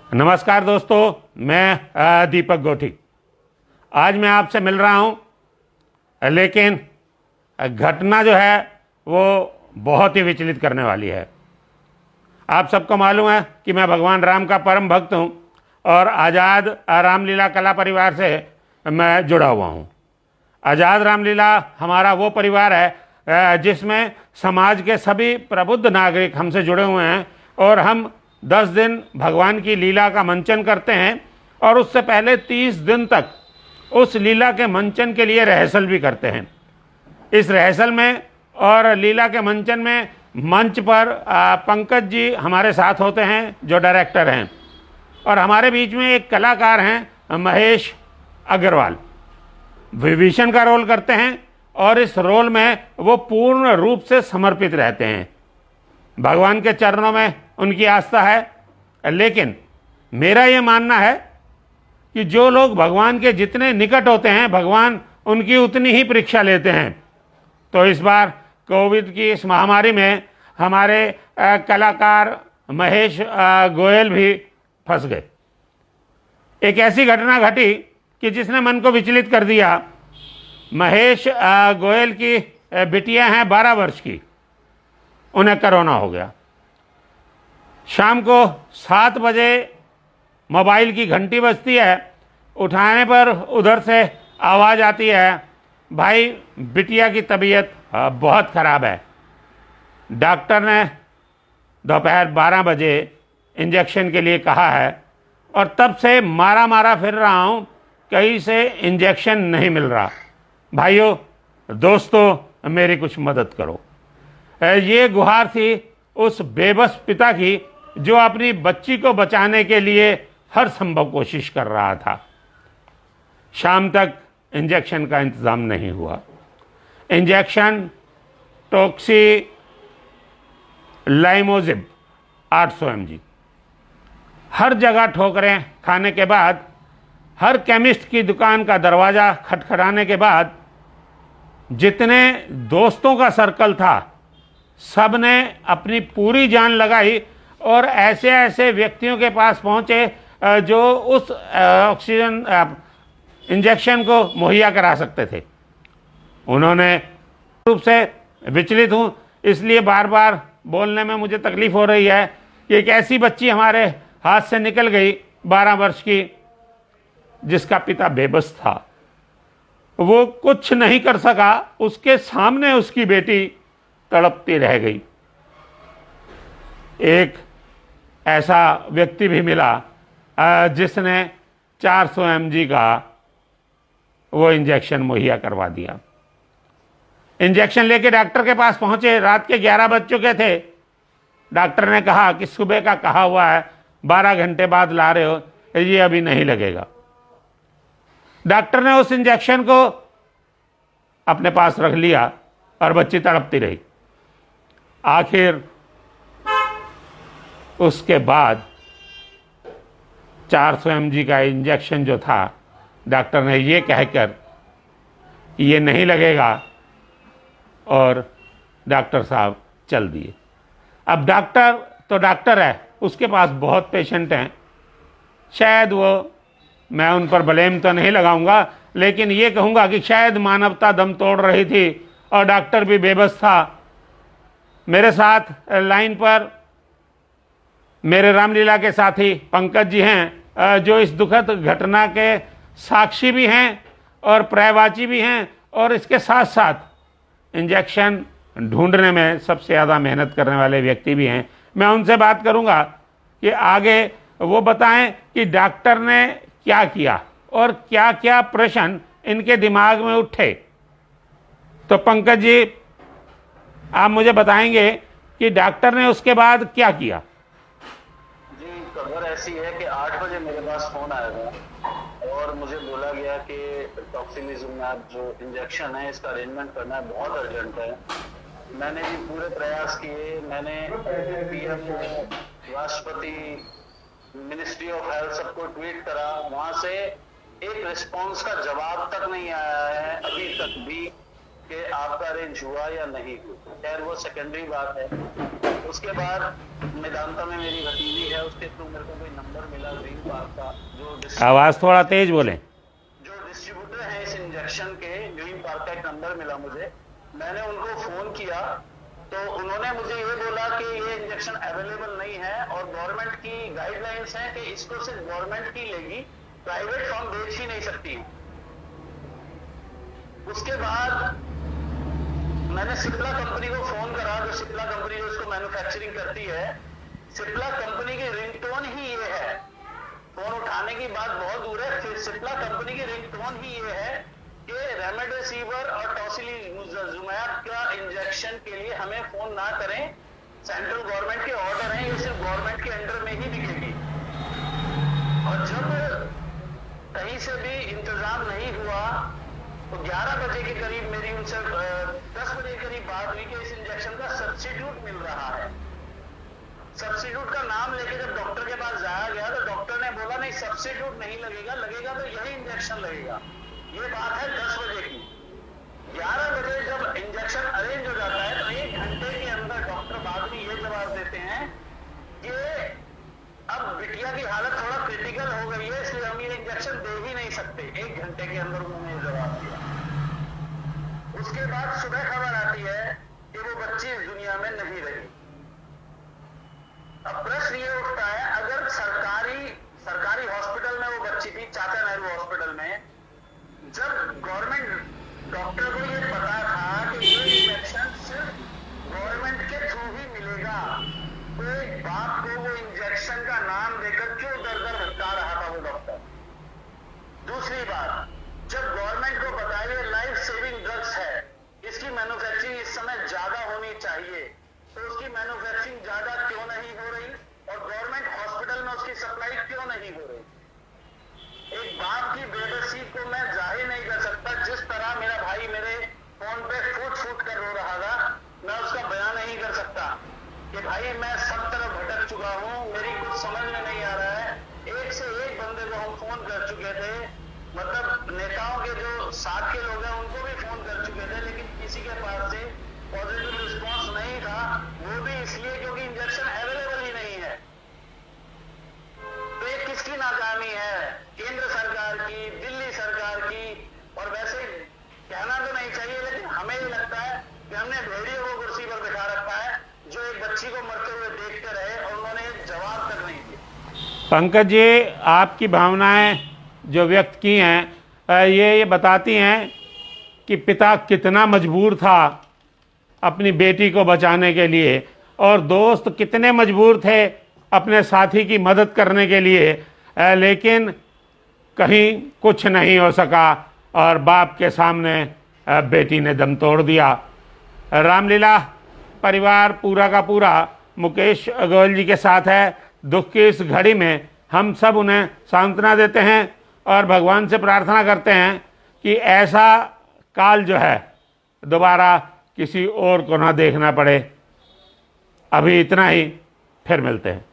नमस्कार दोस्तों, मैं दीपक गोठी। आज मैं आपसे मिल रहा हूं, लेकिन घटना जो है वो बहुत ही विचलित करने वाली है। आप सबको मालूम है कि मैं भगवान राम का परम भक्त हूं और आज़ाद रामलीला कला परिवार से मैं जुड़ा हुआ हूं। आज़ाद रामलीला हमारा वो परिवार है जिसमें समाज के सभी प्रबुद्ध नागरिक हमसे जुड़े हुए हैं और हम 10 दिन भगवान की लीला का मंचन करते हैं और उससे पहले 30 दिन तक उस लीला के मंचन के लिए रिहर्सल भी करते हैं। इस रिहर्सल में और लीला के मंचन में मंच पर पंकज जी हमारे साथ होते हैं जो डायरेक्टर हैं, और हमारे बीच में एक कलाकार हैं महेश अग्रवाल, विभीषण का रोल करते हैं और इस रोल में वो पूर्ण रूप से समर्पित रहते हैं। भगवान के चरणों में उनकी आस्था है, लेकिन मेरा ये मानना है कि जो लोग भगवान के जितने निकट होते हैं भगवान उनकी उतनी ही परीक्षा लेते हैं। तो इस बार कोविड की इस महामारी में हमारे कलाकार महेश गोयल भी फंस गए। एक ऐसी घटना घटी कि जिसने मन को विचलित कर दिया। महेश गोयल की बिटिया हैं 12 वर्ष की, उन्हें कोरोना हो गया। शाम को 7 बजे मोबाइल की घंटी बजती है, उठाने पर उधर से आवाज़ आती है, भाई बिटिया की तबीयत बहुत ख़राब है। डॉक्टर ने दोपहर 12 बजे इंजेक्शन के लिए कहा है और तब से मारा फिर रहा हूँ, कहीं से इंजेक्शन नहीं मिल रहा। भाइयों दोस्तों, मेरी कुछ मदद करो। ये गुहार थी उस बेबस पिता की जो अपनी बच्ची को बचाने के लिए हर संभव कोशिश कर रहा था। शाम तक इंजेक्शन का इंतज़ाम नहीं हुआ। इंजेक्शन टॉक्सी लाइमोजिब 800 mg, हर जगह ठोकरें खाने के बाद, हर केमिस्ट की दुकान का दरवाज़ा खटखटाने के बाद, जितने दोस्तों का सर्कल था सब ने अपनी पूरी जान लगाई और ऐसे ऐसे व्यक्तियों के पास पहुंचे जो उस ऑक्सीजन इंजेक्शन को मुहैया करा सकते थे। उन्होंने रूप से विचलित हूं, इसलिए बार बार बोलने में मुझे तकलीफ हो रही है कि एक ऐसी बच्ची हमारे हाथ से निकल गई 12 वर्ष की, जिसका पिता बेबस था। वो कुछ नहीं कर सका, उसके सामने उसकी बेटी तड़पती रह गई। एक ऐसा व्यक्ति भी मिला जिसने 400 mg का वो इंजेक्शन मुहैया करवा दिया। इंजेक्शन लेके डॉक्टर के पास पहुंचे, रात के 11 बज चुके थे। डॉक्टर ने कहा कि सुबह का कहा हुआ है, 12 घंटे बाद ला रहे हो, ये अभी नहीं लगेगा। डॉक्टर ने उस इंजेक्शन को अपने पास रख लिया और बच्ची तड़पती रही। आखिर उसके बाद 400 mg का इंजेक्शन जो था, डॉक्टर ने ये कहकर ये नहीं लगेगा और डॉक्टर साहब चल दिए। अब डॉक्टर तो डॉक्टर है, उसके पास बहुत पेशेंट हैं, शायद वो, मैं उन पर ब्लेम तो नहीं लगाऊंगा, लेकिन ये कहूंगा कि शायद मानवता दम तोड़ रही थी और डॉक्टर भी बेबस था। मेरे साथ लाइन पर मेरे रामलीला के साथी पंकज जी हैं जो इस दुखद घटना के साक्षी भी हैं और पर्यायवाची भी हैं, और इसके साथ साथ इंजेक्शन ढूंढने में सबसे ज़्यादा मेहनत करने वाले व्यक्ति भी हैं। मैं उनसे बात करूंगा कि आगे वो बताएं कि डॉक्टर ने क्या किया और क्या क्या प्रश्न इनके दिमाग में उठे। तो पंकज जी, आप मुझे बताएंगे कि डॉक्टर ने उसके बाद क्या किया। जी, खबर ऐसी है कि 8 बजे मेरे पास फोन आया था और मुझे बोला गया कि टॉक्सिलिजुमैब जो इंजेक्शन है इसका अरेंजमेंट करना है, बहुत अर्जेंट है। मैंने भी पूरे प्रयास किए, मैंने पीएम, राष्ट्रपति, मिनिस्ट्री ऑफ हेल्थ सबको ट्वीट करा, वहां से एक रिस्पांस का जवाब तक नहीं आया है अभी तक भी कि आपका अरेंज हुआ या नहीं हुआ। खैर वो सेकेंडरी बात है। उसके बाद मेदांता में मेरी भतीजी है, उसके थ्रू मेरे को कोई नंबर मिला ग्रीन पार्क का, आवाज़ थोड़ा तेज बोलें। जो डिस्ट्रीब्यूटर है इस इंजेक्शन के, ग्रीन पार्क का एक नंबर मिला मुझे। मैंने उनको फोन किया तो उन्होंने मुझे ये बोला कि ये इंजेक्शन अवेलेबल नहीं है और गवर्नमेंट की गाइडलाइंस है कि इसको सिर्फ गवर्नमेंट ही लेगी, प्राइवेट फर्म बेच ही नहीं सकती। उसके बाद मैंने सिप्ला कंपनी को फोन करा, जो सिप्ला कंपनी जो इसको मैन्युफैक्चरिंग करती है, सिप्ला कंपनी की रिंगटोन ही ये है। फोन उठाने की बात बहुत दूर है, फिर सिप्ला कंपनी की रिंगटोन ही ये है कि रेमडेसिविर और टॉसिलिजुमैब का इंजेक्शन के लिए हमें फोन ना करें, सेंट्रल गवर्नमेंट के ऑर्डर हैं, ये सिर्फ गवर्नमेंट के अंडर में ही बिकेगी। और जब कहीं से भी इंतजाम नहीं हुआ तो 11 बजे के करीब मेरी उनसे 10 बजे के करीब बात हुई कि इस इंजेक्शन का सब्स्टिट्यूट मिल रहा है। सब्स्टिट्यूट का नाम लेके जब डॉक्टर के पास जाया गया तो डॉक्टर ने बोला नहीं, सब्स्टिट्यूट नहीं लगेगा, लगेगा तो यही इंजेक्शन लगेगा। ये बात है 10 बजे की। 11 बजे जब इंजेक्शन अरेंज हो जाता है तो 1 घंटे के अंदर डॉक्टर बाद में ये जवाब देते हैं कि अब बिटिया की हालत थोड़ा क्रिटिकल हो गई है, इसलिए हम ये इंजेक्शन दे ही नहीं सकते। 1 घंटे के अंदर उन्होंने ये जवाब दिया। उसके बाद सुबह खबर आती है कि वो बच्ची इस दुनिया में नहीं रही। अब प्रश्न ये उठता है, अगर सरकारी हॉस्पिटल में वो बच्ची थी, चाचा नेहरू हॉस्पिटल में, जब गवर्नमेंट डॉक्टर को ये पता था कि ये इंजेक्शन सिर्फ गवर्नमेंट के थ्रू ही मिलेगा, तो एक बाप को वो इंजेक्शन का नाम देकर क्यों दर दर भटका रहा था वो डॉक्टर? दूसरी बात, जब गवर्नमेंट को पता है ये लाइफ सेविंग ड्रग्स है, इसकी मैन्युफैक्चरिंग इस समय ज्यादा होनी चाहिए, तो उसकी मैन्युफैक्चरिंग ज्यादा क्यों नहीं हो रही और गवर्नमेंट हॉस्पिटल में उसकी सप्लाई क्यों नहीं हो रही? एक बाप की बेबसी को मैं जाहिर नहीं कर सकता। जिस तरह मेरा भाई मेरे फोन पे फूट फूट कर रो रहा था, मैं उसका बयान नहीं कर सकता कि भाई मैं सब तरफ भटक चुका हूं, मेरी कुछ समझ में नहीं आ रहा है। एक से एक बंदे को हम फोन कर चुके थे, मतलब नेताओं के जो साथ के लोग हैं उनको भी फोन कर चुके थे, लेकिन किसी के पास से पॉजिटिव रिस्पॉन्स नहीं था। वो भी इसलिए क्योंकि इंजेक्शन अवेलेबल ही नहीं है। तो ये किसकी नाकामी है? केंद्र सरकार की, दिल्ली सरकार की। और वैसे कहना तो नहीं चाहिए, लेकिन हमें ये लगता है कि हमने भेड़ियों को कुर्सी पर बिठा रखा है, जो एक बच्ची को मरते हुए देखते रहे और उन्होंने जवाब तक नहीं दिया। पंकज जी, आपकी भावनाएं जो व्यक्त की हैं ये बताती हैं कि पिता कितना मजबूर था अपनी बेटी को बचाने के लिए और दोस्त कितने मजबूर थे अपने साथी की मदद करने के लिए, लेकिन कहीं कुछ नहीं हो सका और बाप के सामने बेटी ने दम तोड़ दिया। रामलीला परिवार पूरा का पूरा मुकेश गोयल जी के साथ है। दुख की इस घड़ी में हम सब उन्हें सांत्वना देते हैं और भगवान से प्रार्थना करते हैं कि ऐसा काल जो है दोबारा किसी और को ना देखना पड़े। अभी इतना ही, फिर मिलते हैं।